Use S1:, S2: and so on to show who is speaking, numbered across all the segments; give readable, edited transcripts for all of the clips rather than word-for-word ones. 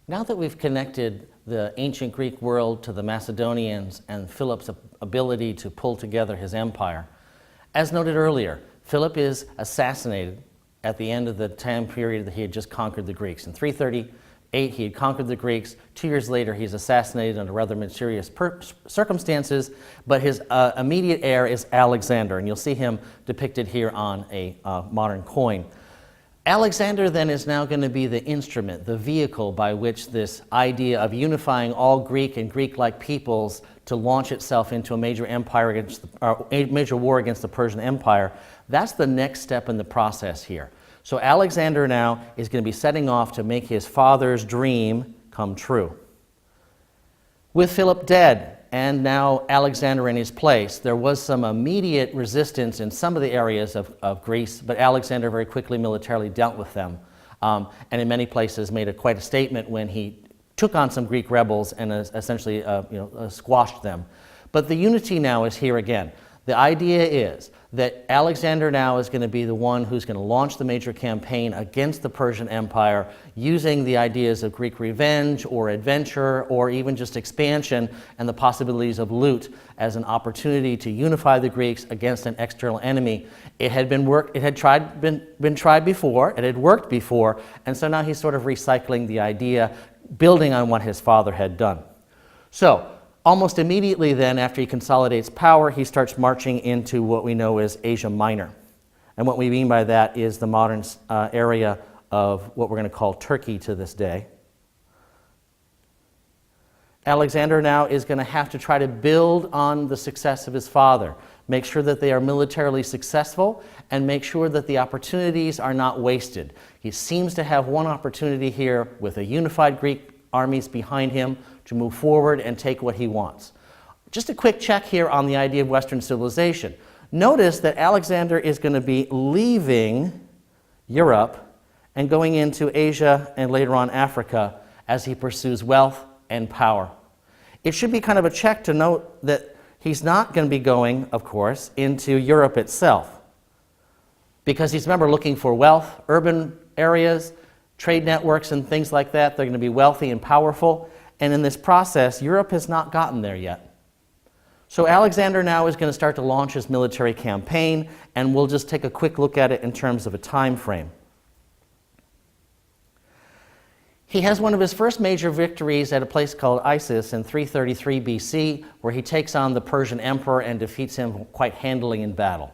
S1: Now that we've connected the ancient Greek world to the Macedonians and Philip's ability to pull together his empire, as noted earlier, Philip is assassinated at the end of the time period that he had just conquered the Greeks. In 338, he had conquered the Greeks. 2 years later, he's assassinated under rather mysterious circumstances, but his immediate heir is Alexander, and you'll see him depicted here on a modern coin. Alexander then is now going to be the instrument, the vehicle by which this idea of unifying all Greek and Greek-like peoples to launch itself into a major empire against a major war against the Persian Empire, that's the next step in the process here. So Alexander now is going to be setting off to make his father's dream come true. With Philip dead, and now Alexander in his place, there was some immediate resistance in some of the areas of Greece, but Alexander very quickly militarily dealt with them, and in many places made quite a statement when he took on some Greek rebels and essentially squashed them. But the unity now is here again. The idea is that Alexander now is going to be the one who's going to launch the major campaign against the Persian Empire using the ideas of Greek revenge or adventure or even just expansion and the possibilities of loot as an opportunity to unify the Greeks against an external enemy. It had been tried before, it had worked before, and so now he's sort of recycling the idea, building on what his father had done. So, almost immediately then, after he consolidates power, he starts marching into what we know as Asia Minor. And what we mean by that is the modern area of what we're going to call Turkey to this day. Alexander now is going to have to try to build on the success of his father, make sure that they are militarily successful, and make sure that the opportunities are not wasted. He seems to have one opportunity here with a unified Greek armies behind him to move forward and take what he wants. Just a quick check here on the idea of Western civilization. Notice that Alexander is going to be leaving Europe and going into Asia and later on Africa as he pursues wealth and power. It should be kind of a check to note that he's not going to be going, of course, into Europe itself, because he's, remember, looking for wealth, urban areas, trade networks and things like that. They're going to be wealthy and powerful. And in this process, Europe has not gotten there yet. So Alexander now is going to start to launch his military campaign, and we'll just take a quick look at it in terms of a time frame. He has one of his first major victories at a place called Issus in 333 BC, where he takes on the Persian emperor and defeats him quite handily in battle.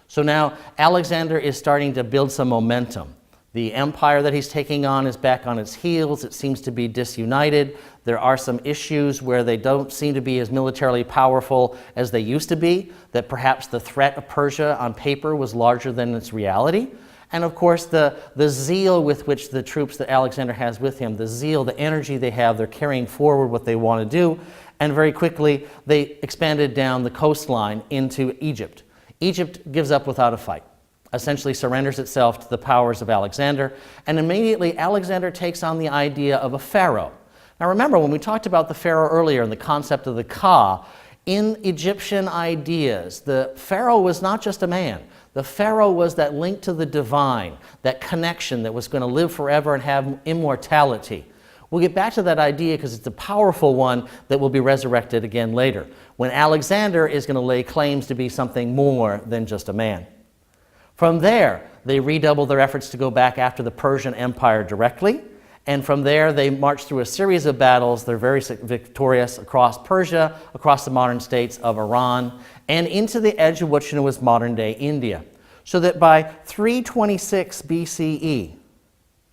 S1: So now Alexander is starting to build some momentum. The empire that he's taking on is back on its heels. It seems to be disunited. There are some issues where they don't seem to be as militarily powerful as they used to be, that perhaps the threat of Persia on paper was larger than its reality. And of course, the zeal with which the troops that Alexander has with him, the zeal, the energy they have, they're carrying forward what they want to do. And very quickly, they expanded down the coastline into Egypt. Egypt gives up without a fight, essentially surrenders itself to the powers of Alexander, and immediately Alexander takes on the idea of a pharaoh. Now remember, when we talked about the pharaoh earlier and the concept of the Ka, in Egyptian ideas, the pharaoh was not just a man. The pharaoh was that link to the divine, that connection that was going to live forever and have immortality. We'll get back to that idea because it's a powerful one that will be resurrected again later, when Alexander is going to lay claims to be something more than just a man. From there, they redouble their efforts to go back after the Persian Empire directly, and from there they march through a series of battles. They're very victorious across Persia, across the modern states of Iran, and into the edge of what was modern-day India. So that by 326 BCE,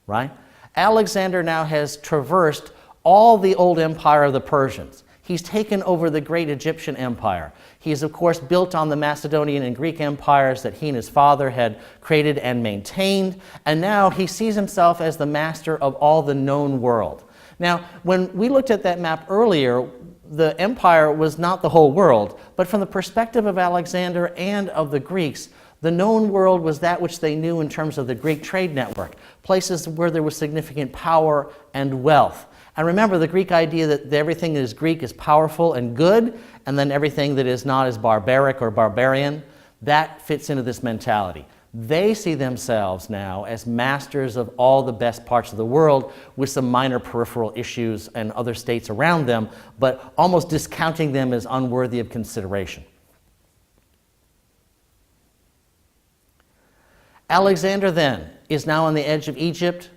S1: right, Alexander now has traversed all the old empire of the Persians. He's taken over the great Egyptian empire. He is, of course, built on the Macedonian and Greek empires that he and his father had created and maintained, and now he sees himself as the master of all the known world. Now, when we looked at that map earlier, the empire was not the whole world, but from the perspective of Alexander and of the Greeks, the known world was that which they knew in terms of the Greek trade network, places where there was significant power and wealth. And remember, the Greek idea that everything that is Greek is powerful and good, and then everything that is not is barbaric or barbarian, that fits into this mentality. They see themselves now as masters of all the best parts of the world, with some minor peripheral issues and other states around them, but almost discounting them as unworthy of consideration. Alexander then is now on the edge of Egypt.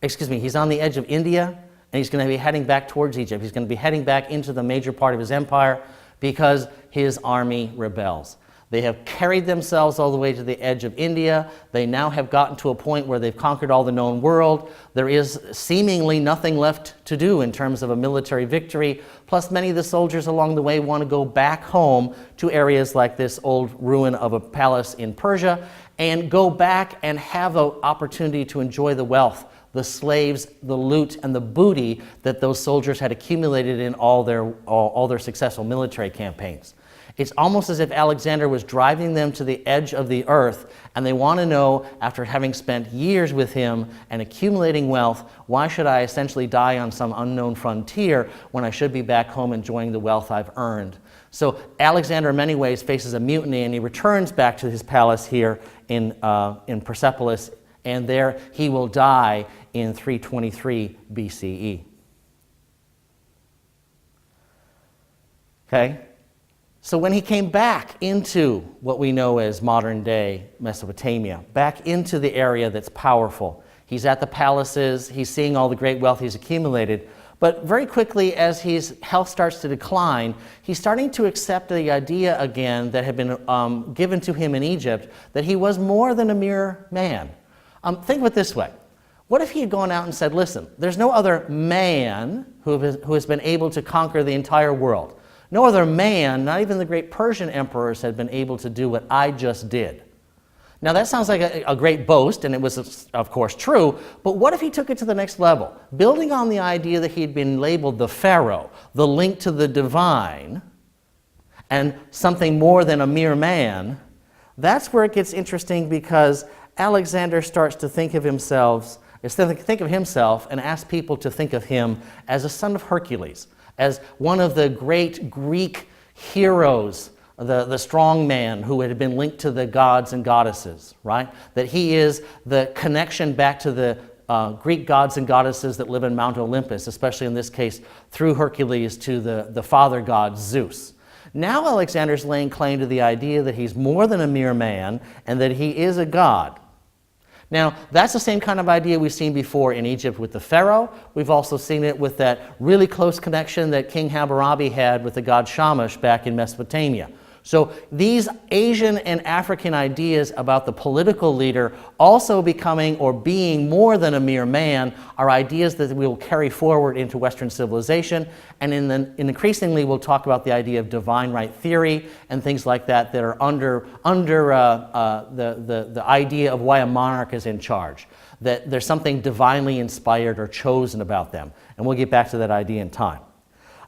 S1: He's on the edge of India, and he's going to be heading back towards Egypt. He's going to be heading back into the major part of his empire because his army rebels. They have carried themselves all the way to the edge of India. They now have gotten to a point where they've conquered all the known world. There is seemingly nothing left to do in terms of a military victory. Plus, many of the soldiers along the way want to go back home to areas like this old ruin of a palace in Persia and go back and have an opportunity to enjoy the wealth, the slaves, the loot, and the booty that those soldiers had accumulated in all their successful military campaigns. It's almost as if Alexander was driving them to the edge of the earth, and they want to know, after having spent years with him and accumulating wealth, why should I essentially die on some unknown frontier when I should be back home enjoying the wealth I've earned? So Alexander, in many ways, faces a mutiny, and he returns back to his palace here in Persepolis, and there he will die in 323 BCE. Okay? So when he came back into what we know as modern-day Mesopotamia, back into the area that's powerful, he's at the palaces, he's seeing all the great wealth he's accumulated, but very quickly, as his health starts to decline, he's starting to accept the idea again that had been given to him in Egypt, that he was more than a mere man. Think of it this way. What if he had gone out and said, listen, there's no other man who has been able to conquer the entire world. No other man, not even the great Persian emperors, had been able to do what I just did. Now that sounds like a great boast, and it was of course true, but what if he took it to the next level? Building on the idea that he'd been labeled the pharaoh, the link to the divine, and something more than a mere man, that's where it gets interesting, because Alexander starts to think of himself and ask people to think of him as a son of Hercules, as one of the great Greek heroes, the strong man who had been linked to the gods and goddesses, right? That he is the connection back to the Greek gods and goddesses that live in Mount Olympus, especially in this case through Hercules to the father god Zeus. Now Alexander's laying claim to the idea that he's more than a mere man and that he is a god. Now, that's the same kind of idea we've seen before in Egypt with the pharaoh. We've also seen it with that really close connection that King Hammurabi had with the god Shamash back in Mesopotamia. So these Asian and African ideas about the political leader also becoming or being more than a mere man are ideas that we will carry forward into Western civilization, and increasingly we'll talk about the idea of divine right theory and things like that are under the idea of why a monarch is in charge, that there's something divinely inspired or chosen about them, and we'll get back to that idea in time.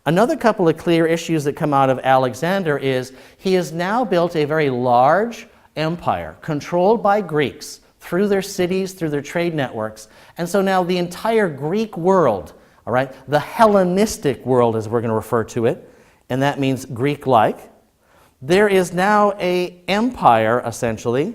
S1: Another couple of clear issues that come out of Alexander is he has now built a very large empire controlled by Greeks through their cities, through their trade networks. And so now the entire Greek world, all right, the Hellenistic world as we're going to refer to it, and that means Greek-like, there is now an empire, essentially,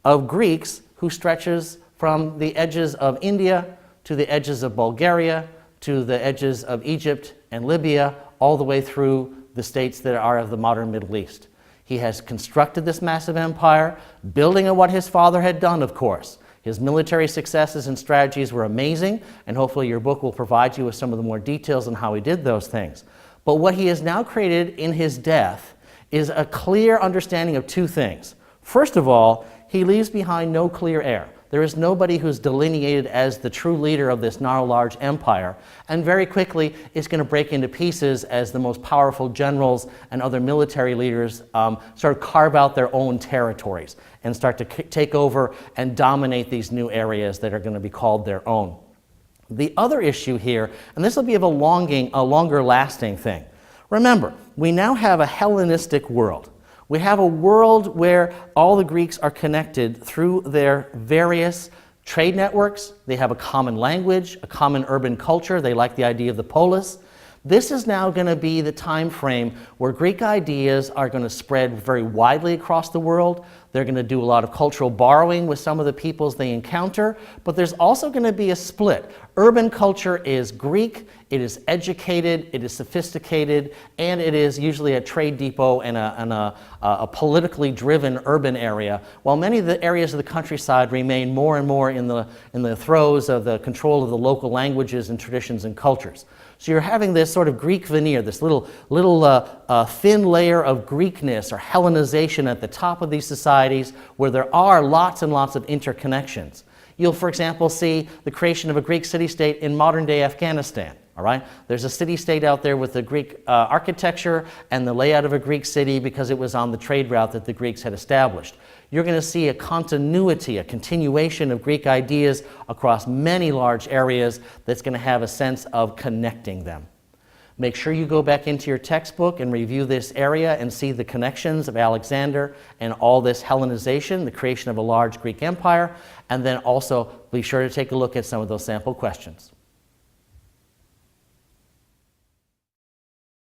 S1: of Greeks who stretches from the edges of India to the edges of Bulgaria to the edges of Egypt and Libya, all the way through the states that are of the modern Middle East. He has constructed this massive empire, building on what his father had done, of course. His military successes and strategies were amazing, and hopefully your book will provide you with some of the more details on how he did those things. But what he has now created in his death is a clear understanding of two things. First of all, he leaves behind no clear heir. There is nobody who's delineated as the true leader of this now large empire, and very quickly it's going to break into pieces as the most powerful generals and other military leaders sort of carve out their own territories and start to take over and dominate these new areas that are going to be called their own. The other issue here, and this will be of a longer lasting thing. Remember, we now have a Hellenistic world. We have a world where all the Greeks are connected through their various trade networks. They have a common language, a common urban culture. They like the idea of the polis. This is now going to be the time frame where Greek ideas are going to spread very widely across the world. They're going to do a lot of cultural borrowing with some of the peoples they encounter, but there's also going to be a split. Urban culture is Greek, it is educated, it is sophisticated, and it is usually a trade depot and a politically driven urban area, while many of the areas of the countryside remain more and more in the throes of the control of the local languages and traditions and cultures. So you're having this sort of Greek veneer, this little thin layer of Greekness or Hellenization at the top of these societies where there are lots and lots of interconnections. You'll, for example, see the creation of a Greek city-state in modern-day Afghanistan. All right? There's a city-state out there with the Greek architecture and the layout of a Greek city because it was on the trade route that the Greeks had established. You're going to see a continuity, a continuation of Greek ideas across many large areas that's going to have a sense of connecting them. Make sure you go back into your textbook and review this area and see the connections of Alexander and all this Hellenization, the creation of a large Greek empire, and then also be sure to take a look at some of those sample questions.